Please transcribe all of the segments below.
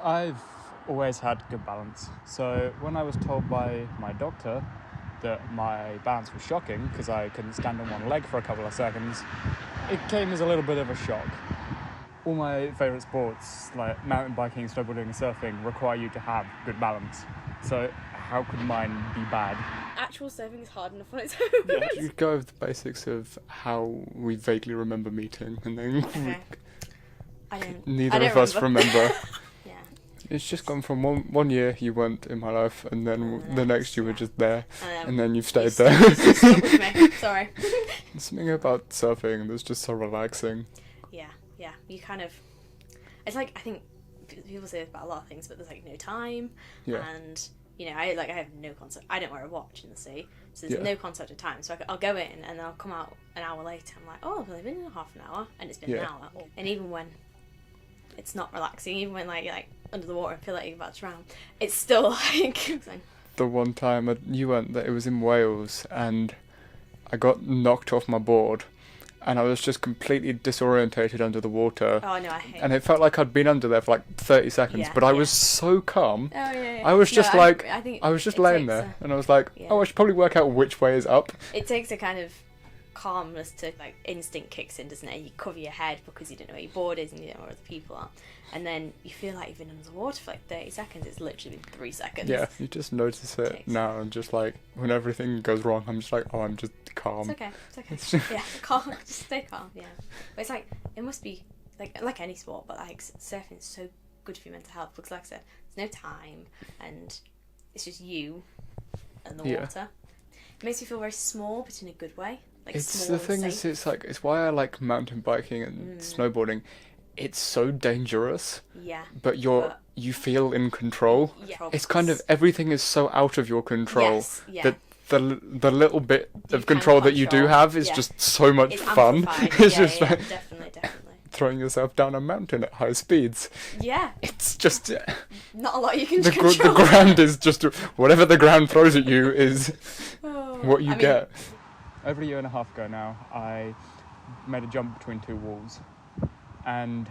I've always had good balance. So when I was told by my doctor that my balance was shocking because I couldn't stand on one leg for a couple of seconds, it came as a little bit of a shock. All my favourite sports, like mountain biking, snowboarding and surfing, require you to have good balance. So how could mine be bad? Actual surfing is hard enough on its own. Yeah, you go over the basics of how we vaguely remember meeting, and then Okay. neither of us remember. Yeah. It's just gone from one year you weren't in my life, and then the next you were just there, and then you've stayed there. Stuck with me. Sorry. Something about surfing that's just so relaxing. Yeah. You kind of... It's like, I think people say this about a lot of things, but there's like no time, and... You know, I have no concept. I don't wear a watch in the sea, so there's no concept of time. So I'll go in and I'll come out an hour later. I'm like, oh, I've only been in half an hour, and it's been an hour. And even when it's not relaxing, even when like you're like under the water and feel like you're about to drown, it's still like. The one time you went, that it was in Wales, and I got knocked off my board. And I was just completely disorientated under the water. Oh no, I hate it. And it felt like I'd been under there for like 30 seconds, but I was so calm. Oh yeah. I was just I was just laying there, and I was like, oh, I should probably work out which way is up. It takes a kind of calmness to, like, instinct kicks in, doesn't it? You cover your head because you don't know where your board is and you don't know where other people are. And then you feel like you've been under the water for like 30 seconds. It's literally been 3 seconds. Yeah, you just notice it now, and just like, when everything goes wrong, I'm just like, oh, I'm just calm. It's okay. Yeah, calm. Just stay calm, yeah. But it's like, it must be, like any sport, but like surfing is so good for your mental health because, like I said, there's no time, and it's just you and the water. It makes you feel very small, but in a good way. Like, it's small the thing and is, safe. it's why I like mountain biking and snowboarding. It's so dangerous. Yeah. But you feel in control. Yeah. It's kind of, everything is so out of your control. Yes, yeah. That the little bit of control that you do have is just so much fun. It's just like definitely. throwing yourself down a mountain at high speeds. Yeah. It's just not a lot you can the control. The ground is just whatever the ground throws at you is what you get. Over a year and a half ago now, I made a jump between two walls, and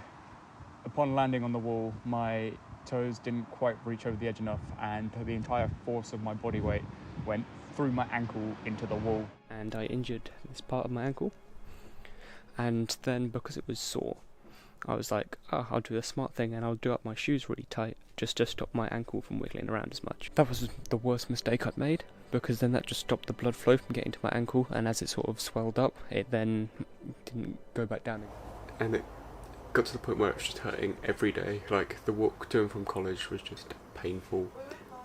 upon landing on the wall, my toes didn't quite reach over the edge enough, and the entire force of my body weight went through my ankle into the wall. And I injured this part of my ankle, and then because it was sore, I was like, oh, I'll do a smart thing and I'll do up my shoes really tight just to stop my ankle from wiggling around as much. That was the worst mistake I'd made, because then that just stopped the blood flow from getting to my ankle, and as it sort of swelled up, it then didn't go back down again. And it got to the point where it was just hurting every day. Like, the walk to and from college was just painful.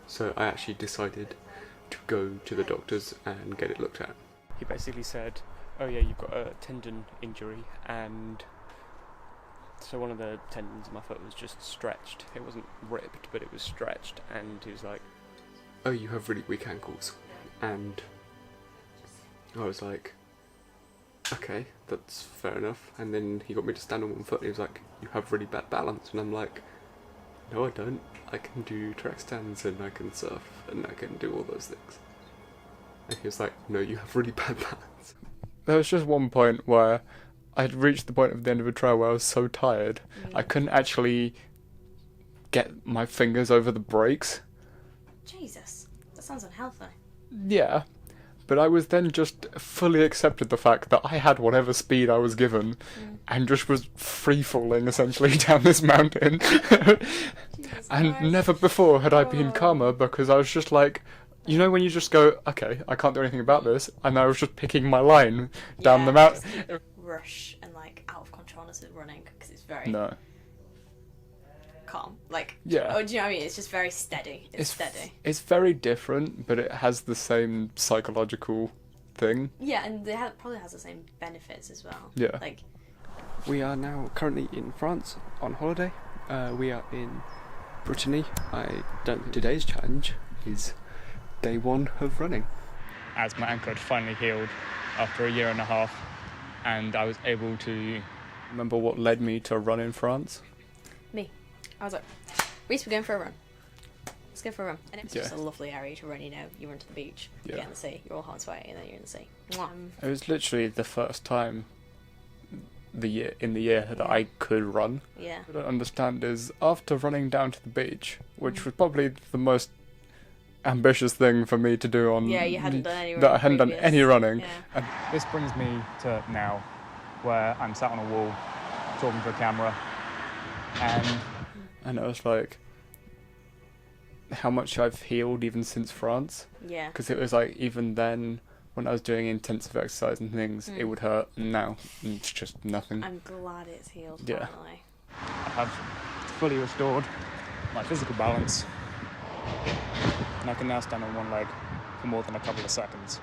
So I actually decided to go to the doctors and get it looked at. He basically said, oh yeah, you've got a tendon injury, and so one of the tendons in my foot was just stretched. It wasn't ripped, but it was stretched, and he was like, oh, you have really weak ankles. And I was like, okay, that's fair enough. And then he got me to stand on one foot, and he was like, you have really bad balance. And I'm like, no, I don't. I can do track stands, and I can surf, and I can do all those things. And he was like, no, you have really bad balance. There was just one point where I'd reached the point of the end of a trail where I was so tired, I couldn't actually get my fingers over the brakes. Jesus, that sounds unhealthy. Yeah, but I was then just fully accepted the fact that I had whatever speed I was given, and just was free-falling essentially down this mountain. And never before had I been calmer, because I was just like, you know when you just go, okay, I can't do anything about this, and I was just picking my line down the mountain. Rush and like out of controlness of running, because it's very calm. Like, yeah. Oh, do you know what I mean? It's just very steady. It's steady. It's very different, but it has the same psychological thing. Yeah, and it probably has the same benefits as well. Yeah. Like, we are now currently in France on holiday. We are in Brittany. I don't think today's challenge is day one of running. As my ankle had finally healed after a year and a half, and I was able to... Remember what led me to run in France? me. I was like, Reese, we're going for a run. Let's go for a run. And it's just a lovely area to run, you know. You run to the beach, you get in the sea, you're all hot and sweaty, and then you're in the sea. It was literally the first time in the year that I could run. Yeah. What I don't understand is after running down to the beach, which was probably the most ambitious thing for me to do on you hadn't done any running that I hadn't done previous. any running. Yeah. And this brings me to now, where I'm sat on a wall, talking to a camera, And I was like, how much I've healed even since France. Yeah. Because it was like, even then, when I was doing intensive exercise and things, it would hurt. And now, it's just nothing. I'm glad it's healed, Yeah. finally. I have fully restored my physical balance, and I can now stand on one leg for more than a couple of seconds.